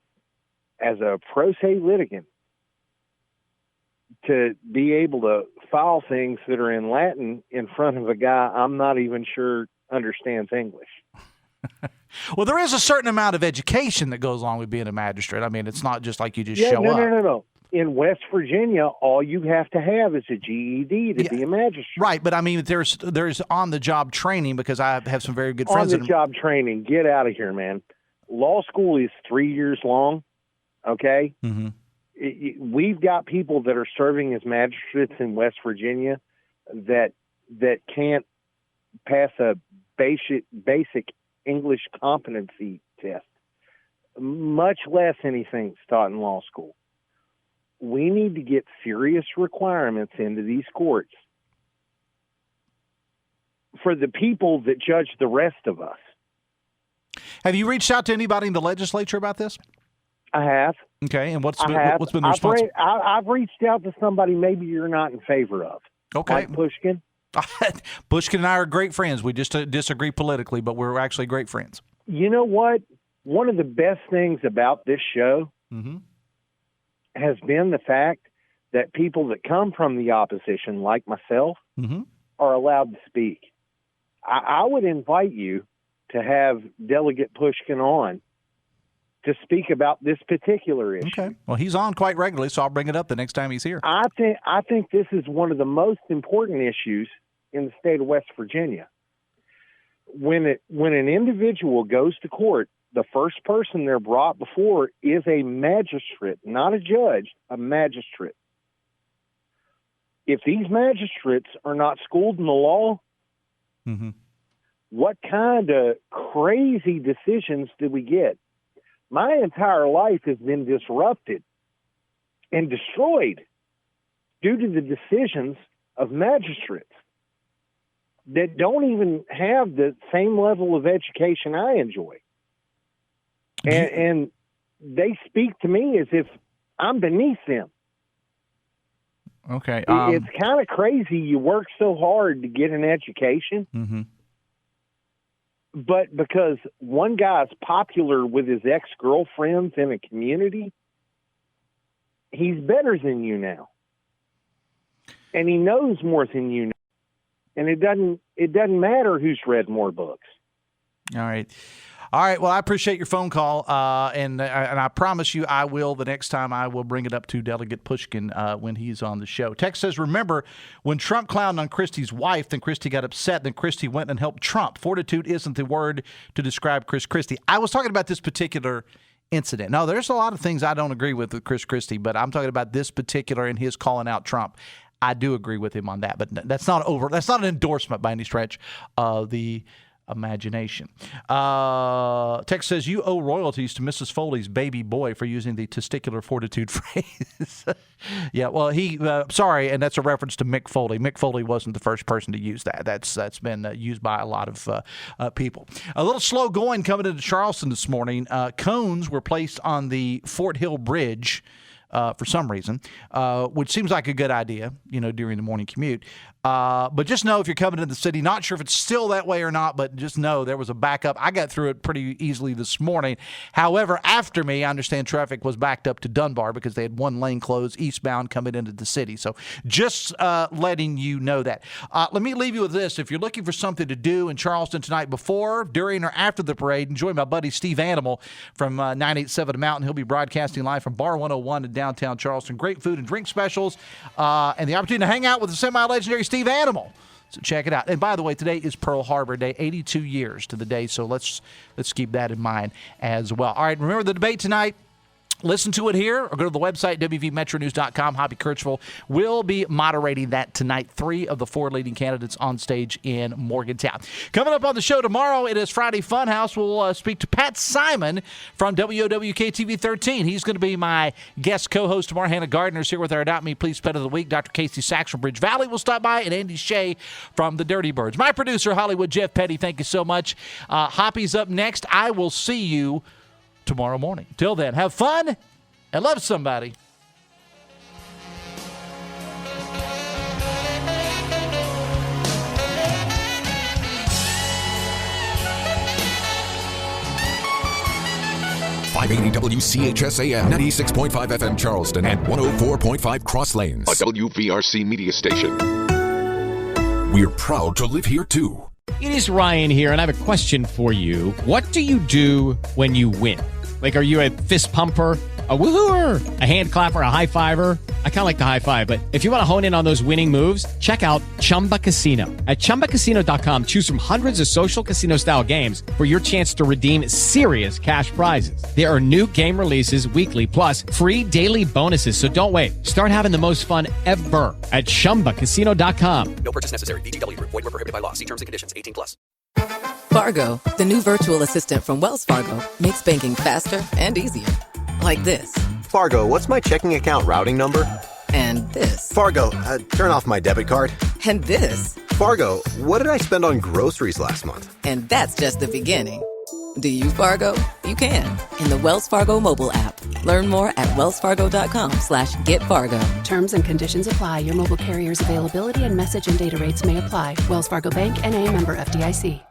as a pro se litigant to be able to file things that are in Latin in front of a guy I'm not even sure understands English? Well, there is a certain amount of education that goes along with being a magistrate. I mean, it's not just like you just show up. No. In West Virginia, all you have to have is a GED to be a magistrate. Right, but I mean, there's on-the-job training, because I have some very good friends. On-the-job training. Get out of here, man. Law school is 3 years long, okay? Mm-hmm. We've got people that are serving as magistrates in West Virginia that can't pass a basic English competency test. much less anything that's taught in law school. We need to get serious requirements into these courts for the people that judge the rest of us. Have you reached out to anybody in the legislature about this? I have. Okay, and what's been the response? I've reached out to somebody maybe you're not in favor of. Okay. Like Pushkin. Pushkin and I are great friends. We just disagree politically, but we're actually great friends. You know what? One of the best things about this show has been the fact that people that come from the opposition, like myself, are allowed to speak. I would invite you to have Delegate Pushkin on to speak about this particular issue. Okay. Well, he's on quite regularly, so I'll bring it up the next time he's here. I think this is one of the most important issues in the state of West Virginia. When an individual goes to court, the first person they're brought before is a magistrate, not a judge, a magistrate. If these magistrates are not schooled in the law, what kind of crazy decisions do we get? My entire life has been disrupted and destroyed due to the decisions of magistrates that don't even have the same level of education I enjoy. And they speak to me as if I'm beneath them. Okay. It's kind of crazy. You work so hard to get an education, but because one guy's popular with his ex-girlfriends in a community, he's better than you now. And he knows more than you know. And it doesn't matter who's read more books. All right. Well, I appreciate your phone call, and I promise you I will the next time I will bring it up to Delegate Pushkin when he's on the show. Text says, remember, when Trump clowned on Christie's wife, then Christie got upset, then Christie went and helped Trump. Fortitude isn't the word to describe Chris Christie. I was talking about this particular incident. No, there's a lot of things I don't agree with Chris Christie, but I'm talking about this particular and his calling out Trump. I do agree with him on that, but that's not an endorsement by any stretch of the imagination. Text says, you owe royalties to Mrs. Foley's baby boy for using the testicular fortitude phrase. Yeah, well, sorry, and that's a reference to Mick Foley. Mick Foley wasn't the first person to use that. That's been used by a lot of people. A little slow going coming into Charleston this morning. Cones were placed on the Fort Hill Bridge for some reason, which seems like a good idea, during the morning commute. But just know if you're coming into the city, not sure if it's still that way or not, but just know there was a backup. I got through it pretty easily this morning. However, after me, I understand traffic was backed up to Dunbar because they had one lane closed eastbound coming into the city. So just letting you know that. Let me leave you with this. If you're looking for something to do in Charleston tonight before, during, or after the parade, enjoy my buddy Steve Animal from 987 Mountain. He'll be broadcasting live from Bar 101 in downtown Charleston. Great food and drink specials and the opportunity to hang out with the semi-legendary Steve Animal. So check it out. And by the way, today is Pearl Harbor Day, 82 years to the day, so let's keep that in mind as well. All right, remember the debate tonight. Listen to it here or go to the website, wvmetronews.com. Hoppy Kirchville will be moderating that tonight. 3 of the 4 leading candidates on stage in Morgantown. Coming up on the show tomorrow, it is Friday Funhouse. We'll speak to Pat Simon from WOWK-TV 13. He's going to be my guest co-host tomorrow. Hannah Gardner's here with our Adopt Me Please Pet of the Week. Dr. Casey Sachs from Bridge Valley will stop by, and Andy Shea from the Dirty Birds. My producer, Hollywood Jeff Petty, thank you so much. Hoppy's up next. I will see you tomorrow morning. Till then, have fun and love somebody. .580 WCHS AM, 96.5 FM Charleston, and 104.5 Cross Lanes. A WVRC media station. We're proud to live here, too. It is Ryan here, and I have a question for you. What do you do when you win? Like, are you a fist pumper, a woohooer, a hand clapper, a high fiver? I kind of like the high five, but if you want to hone in on those winning moves, check out Chumba Casino. At ChumbaCasino.com, choose from hundreds of social casino-style games for your chance to redeem serious cash prizes. There are new game releases weekly, plus free daily bonuses. So don't wait. Start having the most fun ever at ChumbaCasino.com. No purchase necessary. VGW Group. Void where prohibited by law. See terms and conditions. 18+. Fargo, the new virtual assistant from Wells Fargo, makes banking faster and easier. Like this. Fargo, what's my checking account routing number? And this. Fargo, turn off my debit card. And this. Fargo, what did I spend on groceries last month? And that's just the beginning. Do you, Fargo? You can in the Wells Fargo mobile app. Learn more at wellsfargo.com/getfargo. Terms and conditions apply. Your mobile carrier's availability and message and data rates may apply. Wells Fargo Bank, N.A., member FDIC.